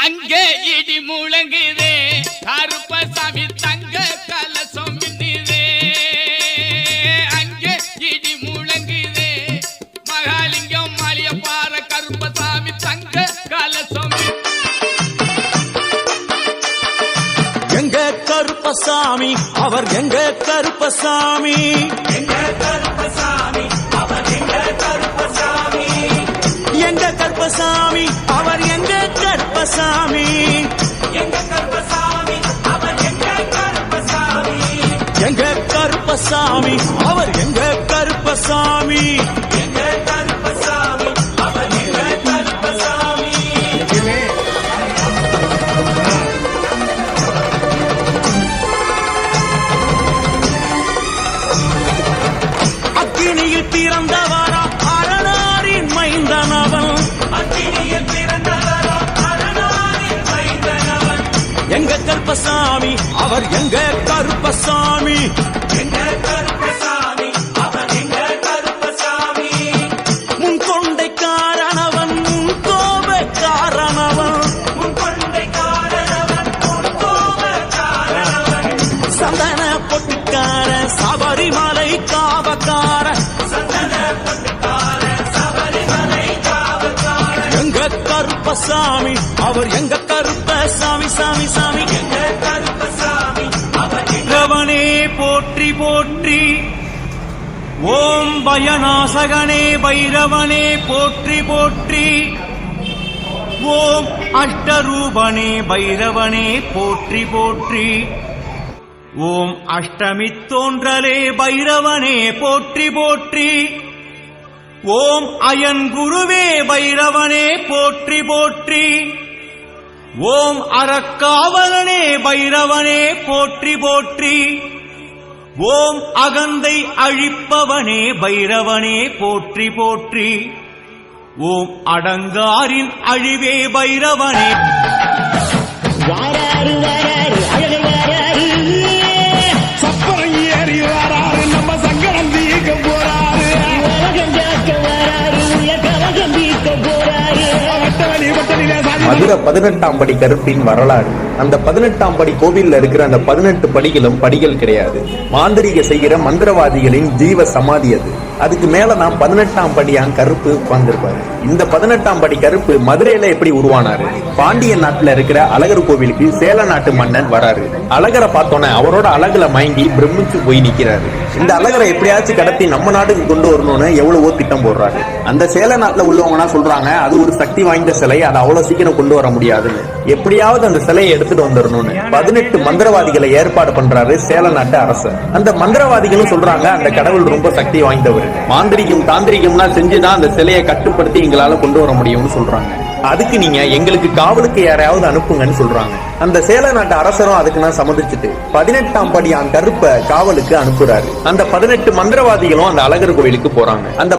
அங்கே இடி முழங்குதே கருப்பசாமி தங்க கலசம் மின்னுதே. அங்கே இடி முழங்குதே மகாலிங்கம் மாலிய பாற கருப்பசாமி தங்க கலசம். எங்க கருப்பசாமி அவர் எங்க கருப்பசாமி, எங்க கருப்பசாமி அவர் எங்க கருப்பசாமி, எங்க கருப்பசாமி அவர் எங்க கருப்பசாமி, எங்க கருப்பசாமி அவர் எங்க கருப்பசாமி, எங்க கருப்பசாமி அவர் எங்க கருப்பசாமி, எங்க கருப்பசாமி அவர் எங்க கருப்பசாமி. அக்கினியில் பிறந்தவரா அரணாரின் மைந்தனவன், அக்கினியில் பிறந்தவரோ அரணாரின் மைந்தனவன், எங்க கருப்பசாமி அவர் எங்க கருப்பசாமி, எங்க கருப்பசாமி அவர் எங்க கருப்பசாமி, முன் கொண்டைக்காரனவன் முன் கோபக்காரனவன், உன் கொண்டைக்காரனவன் உன் கோபக்காரனவன், சந்தன பொட்டுக்கார சபரிமலை காவக்கார, சந்தன பொட்டுக்கார சபரிமலை காவக்காரன், எங்க கருப்பசாமி அவர் எங்க கருப்பசாமி சாமி சாமி. எங்க கருப்பசாமி அவர் எங்க பைரவனே போற்றி போற்றி, ஓம் பயநாசகனே பைரவனே போற்றி போற்றி, ஓம் அஷ்டரூபனே பைரவனே போற்றி போற்றி, ஓம் அஷ்டமி தோன்றலே பைரவனே போற்றி போற்றி, ஓம் அயன் குருவே பைரவனே போற்றி போற்றி, ஓம் அறக்காவலனே பைரவனே போற்றி போற்றி, ஓம் அகந்தை அழிப்பவனே பைரவனே போற்றி போற்றி, ஓம் அடங்காரின் அழிவே பைரவனே. வாராரு வாராரு அழகை வாராரு, சப்பரம் ஏறி வராரு நம்ம சங்கடம் தீர்க்க போறாரு. உலகம் காக்க வாராரு, உயர் கலகம் தீர்க்க போறாரு. வட்டவழி வட்டலிலே சாதி மதுரை 18ஆம் படி கருப்பின் வரலாறு. அந்த 18ஆம் படி கோவில்ல இருக்கிற அந்த 18 படிகளும் படிகள் கிடையாது. மாந்திரிக செய்கிற மந்திரவாதிகளின் ஜீவ சமாதி அது. அதுக்கு மேல நான் 18ஆம் படியான் கருப்பு உட்கார்ந்திருப்பாரு. இந்த 18ஆம் படி கருப்பு மதுரையில எப்படி உருவானாரு? பாண்டிய நாட்டுல இருக்கிற அழகர் கோவிலுக்கு சேல நாட்டு மன்னன் வராரு. அழகரை பார்த்தோன்னே அவரோட அழகுல மயங்கி பிரமிச்சு போய் நிக்கிறாரு. இந்த அழகரை எப்படியாச்சும் கடத்தி நம்ம நாட்டுக்கு கொண்டு வரணும்னு எவ்வளவோ திட்டம் போடுறாரு. அந்த சேல நாட்டுல உள்ளவங்கன்னா சொல்றாங்க அது ஒரு சக்தி வாய்ந்த சிலை, அதை அவ்வளவு சீக்கிரம் கொண்டு வர முடியாதுன்னு. எப்படியாவது அந்த சிலையை எடுத்துட்டு வந்துடணும்னு 18 மந்திரவாதிகளை ஏற்பாடு பண்றாரு சேல நாட்டு அரசர். அந்த மந்திரவாதிகளும் சொல்றாங்க அந்த கடவுள் ரொம்ப சக்தி வாய்ந்தவர், மாந்திரிகம் தாந்திரிகம்னா செஞ்சுதான் அந்த சிலையை கட்டுப்படுத்தி எங்களால கொண்டு வர முடியும்னு சொல்றாங்க. அதுக்கு நீங்க எங்களுக்கு காவலுக்கு யாரையாவது அனுப்புங்கன்னு சொல்றாங்க. அந்த சேல நாட்டு அரசரும் அதுக்கு நான் சம்மதிச்சுட்டு 18ஆம் படியான் கருப்ப காவலுக்கு அனுப்புறாரு. அந்த 18 மந்திரவாதிகளும் அந்த அழகர் கோவிலுக்கு போறாங்க. அந்த